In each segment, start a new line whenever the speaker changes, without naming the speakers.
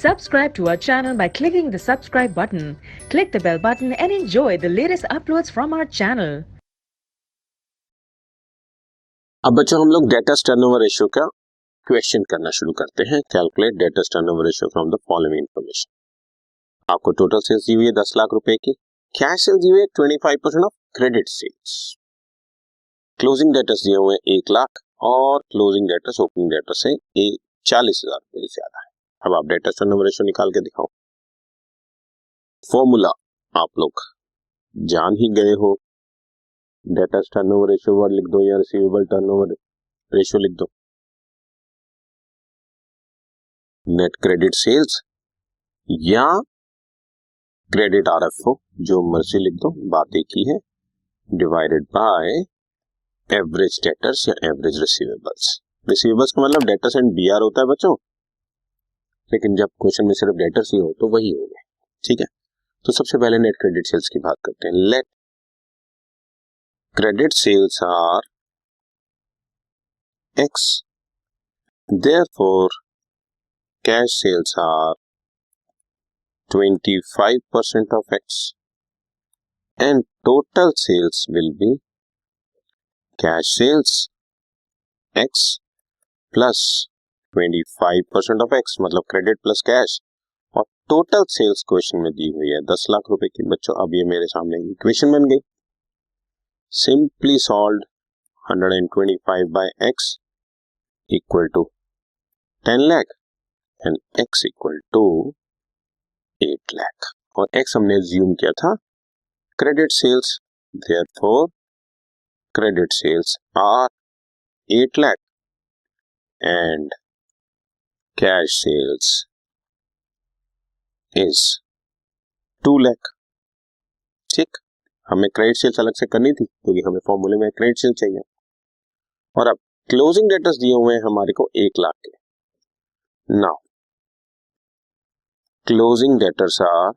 Subscribe to our channel by clicking the subscribe button. Click the bell button and enjoy the latest uploads from our channel.
अब बच्चों हम लोग debtors turnover ratio का question करना शुरू करते हैं। Calculate debtors turnover ratio from the following information. आपको टोटल सेल्स दी हुई है 10 लाख रुपए की, कैश सेल्स दी हुई है 25% of credit sales, closing debtors दिए हुए हैं 1 लाख और क्लोजिंग डेटर्स ओपनिंग डेटर्स से 40,000 रुपए ज्यादा है। अब आप डेटर्स टर्नओवर रेशियो निकाल के दिखाओ। फॉर्मूला आप लोग जान ही गए हो, डेटर्स टर्नओवर रेशियो वर्ड लिख दो या रिसीवेबल टर्नओवर रेशियो लिख दो। नेट क्रेडिट सेल्स या क्रेडिट आरएफओ, जो मर्जी लिख दो, बात एक ही है, डिवाइडेड बाय एवरेज डेटर्स या एवरेज रिसीवेबल्स। रिसीवेबल्स का मतलब डेटर्स एंड बीआर होता है बच्चों, लेकिन जब क्वेश्चन में सिर्फ डेटर्स ही हो तो वही हो गए। ठीक है, तो सबसे पहले नेट क्रेडिट सेल्स की बात करते हैं। Let credit sales are X, therefore cash sales are 25% of X and total sales will be cash sales X plus 25% of X, मतलब क्रेडिट प्लस कैश, और टोटल सेल्स क्वेश्चन में दी हुई है 10 लाख रुपए की। बच्चों अब ये मेरे सामने इक्वेशन बन गई। Simply solve 125 by X equal to 10 lakh and X equal to 8 lakh, और X हमने ज्यूम किया था credit sales, therefore credit sales are 8 lakh and cash sales is 2 lakh. ठीक, हमें क्रेडिट सेल्स अलग से करनी थी क्योंकि हमें फॉर्मूले में क्रेडिट सेल्स चाहिए। और अब क्लोजिंग डेटर्स दिए हुए हैं हमारे को 1 लाख के। Now closing debtors are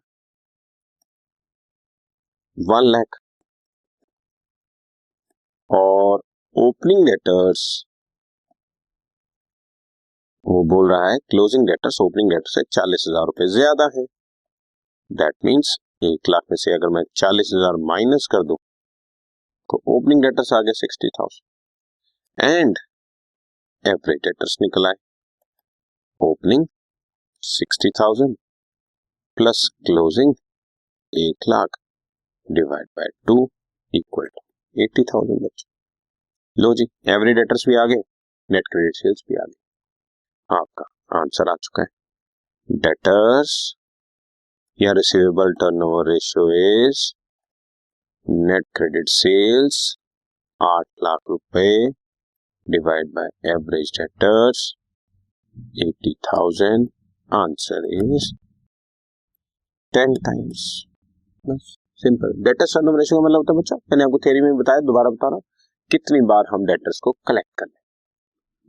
1 lakh और ओपनिंग डेटर्स, वो बोल रहा है क्लोजिंग डेटर्स ओपनिंग डेटर से 40,000 रुपए ज्यादा है। दैट मीन्स 1 लाख में से अगर मैं 40,000 माइनस कर दूं तो ओपनिंग डेटर्स आ गए 60,000 एंड एवरेज डेटर्स निकल आए। Opening 60,000 plus closing 1 lakh divide by 2 equal to 80,000। बच्चों लो जी, एवरेज डेटर्स भी आ गए, नेट क्रेडिट सेल्स भी आ गए, आपका आंसर आ चुका है। डेटर्स या receivable turnover ratio is net credit sales 8 lakh रुपए divide by average debtors 80,000। Answer is 10 times. बस सिंपल। डेटर्स टर्नओवर रेशियो का मतलब होता है बच्चा, मैंने आपको थ्योरी में बताया, दोबारा बता रहा हूं, कितनी बार हम डेटर्स को कलेक्ट कर लें।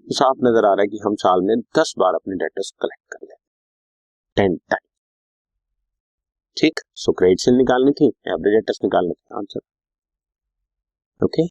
तो साफ नजर आ रहा है कि हम साल में 10 बार अपने डेटर्स कलेक्ट कर लें, 10 टाइम। ठीक, सो क्रेडिट सेल निकालनी थी, एवरेज डेटर्स निकालने थे, आंसर। ओके।